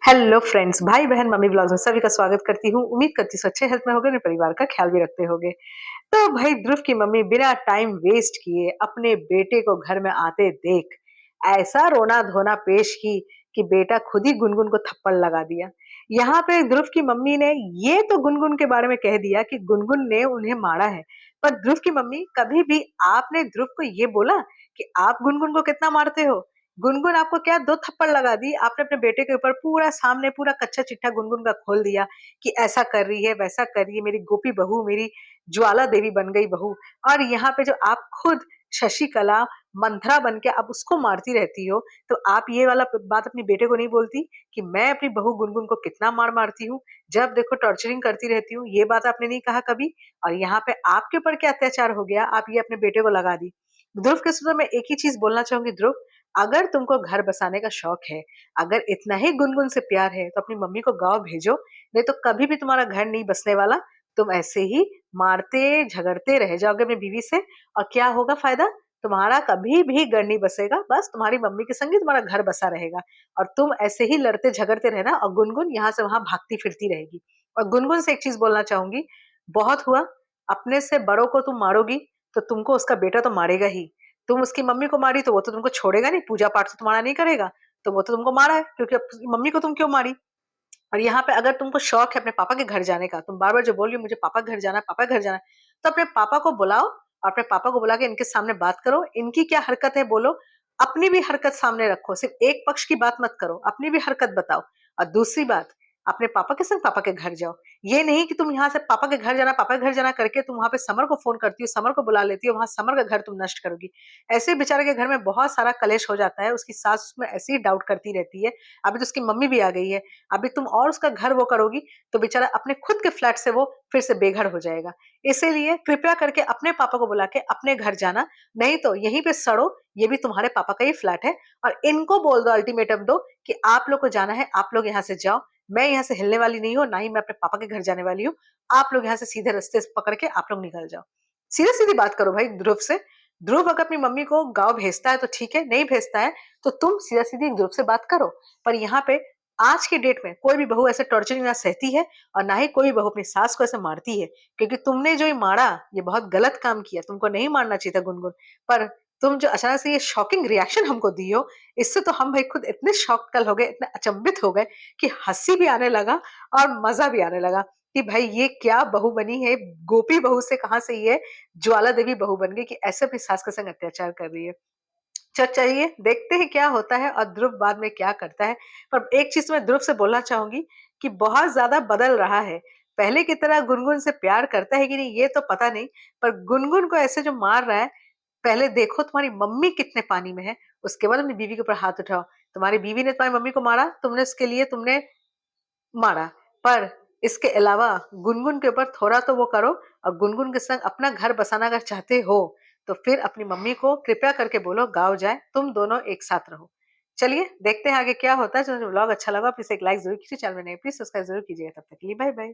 Hello friends, भाई बहन mummy blogs में सभी का स्वागत करती हूँ। उम्मीद करती हूँ अच्छे हेल्थ में होगे, अपने परिवार का ख्याल भी रखते होगे। तो भाई ध्रुव की मम्मी बिना टाइम वेस्ट किए अपने बेटे को घर में आते देख ऐसा रोना धोना पेश की कि बेटा खुद ही गुनगुन को थप्पड़ लगा दिया। यहाँ पे ध्रुव की मम्मी ने ये तो गुनगुन के बारे में कह दिया कि गुनगुन ने उन्हें मारा है, पर ध्रुव की मम्मी कभी भी आपने ध्रुव को ये बोला कि आप गुनगुन को कितना मारते हो? गुनगुन आपको क्या 2 थप्पड़ लगा दी, आपने अपने बेटे के ऊपर पूरा सामने पूरा कच्चा चिट्ठा गुनगुन का खोल दिया कि ऐसा कर रही है, वैसा कर रही है, मेरी गोपी बहू, मेरी ज्वाला देवी बन गई बहू। और यहाँ पे जो आप खुद शशिकला, मंथरा बन के आप उसको मारती रहती हो, तो आप ये वाला बात अपने बेटे को नहीं बोलती कि मैं अपनी बहू गुनगुन को कितना मारती हूँ, जब देखो टॉर्चरिंग करती रहती हूँ, ये बात आपने नहीं कहा कभी? और यहाँ पे आपके ऊपर क्या अत्याचार हो गया, आप ये अपने बेटे को लगा दी। ध्रुव के सुनो मैं एक ही चीज़ बोलना चाहूँगी ध्रुव, अगर तुमको घर बसाने का शौक है, अगर इतना ही गुनगुन से प्यार है, तो अपनी मम्मी को गाँव भेजो, नहीं तो कभी भी तुम्हारा घर नहीं बसने वाला। तुम ऐसे ही मारते झगड़ते रह जाओगे अपनी बीवी से और क्या होगा फायदा? तुम्हारा कभी भी घर नहीं बसेगा, बस तुम्हारी मम्मी के संग ही तुम्हारा घर बसा रहेगा और तुम ऐसे ही लड़ते झगड़ते रहना और गुनगुन यहाँ से वहाँ भागती फिरती रहेगी। और गुनगुन से एक चीज़ बोलना चाहूँगी, बहुत हुआ, अपने से बड़ों को तुम मारोगी, तो तुमको उसका बेटा तो मारेगा ही। तुम उसकी मम्मी को मारी तो वो तो तुमको छोड़ेगा नहीं, पूजा पाठ तो तुम्हारा नहीं करेगा, तो वो तो तुमको मारा है क्योंकि अब मम्मी को तुम क्यों मारी? और यहाँ पे अगर तुमको शौक है अपने पापा के घर जाने का, तुम बार-बार जो बोल रही हो मुझे पापा के घर जाना है, पापा के घर जाना है, तो अपने पापा को बुलाओ और अपने पापा को बुला के इनके सामने बात करो, इनकी क्या हरकत है बोलो, अपनी भी हरकत सामने रखो, सिर्फ एक पक्ष की बात मत करो, अपनी भी हरकत बताओ। और दूसरी बात, अपने पापा के संग पापा के घर जाओ। ये नहीं कि तुम यहाँ से पापा के घर जाना करके तुम वहाँ पे समर को फ़ोन करती हो, समर को बुला लेती हो, वहाँ समर का घर तुम नष्ट करोगी। ऐसे बेचारे के घर में बहुत सारा कलेश हो जाता है, उसकी सास उसमें ऐसे ही डाउट करती रहती है, अभी तो उसकी मम्मी भी आ गई है, अभी तुम और उसका घर वो करोगी तो बेचारा अपने खुद के फ्लैट से वो फिर से बेघर हो जाएगा। इसीलिए कृपया करके अपने पापा को बुला के अपने घर जाना, नहीं तो यहीं पे सड़ो, ये भी तुम्हारे पापा का ही फ्लैट है और इनको बोल दो, अल्टीमेटम दो कि आप लोग को जाना है, आप लोग यहाँ से जाओ, मैं यहाँ से हिलने वाली नहीं हूँ, ना ही मैं अपने पापा के घर जाने वाली हूँ, आप लोग यहाँ से सीधे रास्ते से पकड़ के आप लोग निकल जाओ। सीधी-सीधी बात करो भाई ध्रुव से। ध्रुव अगर अपनी मम्मी को गाँव भेजता है तो ठीक है, नहीं भेजता है तो तुम सीधा-सीधी ध्रुव से बात करो। पर यहाँ पे आज के डेट में कोई भी बहू ऐसे टॉर्चरिंग ना सहती है और ना ही कोई बहू अपनी सास को ऐसे मारती है, क्योंकि तुमने जो ये मारा, ये बहुत गलत काम किया, तुमको नहीं मारना चाहिए था गुनगुन। पर तुम जो अचानक से ये शॉकिंग रिएक्शन हमको दी हो, इससे तो हम भाई खुद इतने शॉक्ड हो गए, इतने अचंभित हो गए कि हंसी भी आने लगा और मजा भी आने लगा कि भाई ये क्या बहू बनी है, गोपी बहू से कहाँ से ये ज्वाला देवी बहू बन गई कि ऐसे अपनी सास के संग अत्याचार कर रही है। चलिए देखते हैं क्या होता है और ध्रुव बाद में क्या करता है। पर एक चीज़ मैं ध्रुव से बोलना चाहूँगी कि बहुत ज़्यादा बदल रहा है। पहले की तरह गुनगुन से प्यार करता है कि नहीं ये तो पता नहीं, पर गुनगुन को ऐसे जो मार रहा है, पहले देखो तुम्हारी मम्मी कितने पानी में है, उसके बाद अपनी बीवी के ऊपर हाथ उठाओ। तुम्हारी बीवी ने तुम्हारी मम्मी को मारा, तुमने उसके लिए तुमने मारा, पर इसके अलावा गुनगुन के ऊपर थोड़ा तो वो करो और गुनगुन के संग अपना घर बसाना अगर चाहते हो, तो फिर अपनी मम्मी को कृपया करके बोलो गाँव जाए, तुम दोनों एक साथ रहो। चलिए देखते हैं आगे क्या होता है। जो व्लॉग अच्छा लगा प्लीज़ एक लाइक ज़रूर कीजिए, चैनल में नए प्लीज़ सब्सक्राइब ज़रूर कीजिएगा। तब तक के लिए बाय बाय।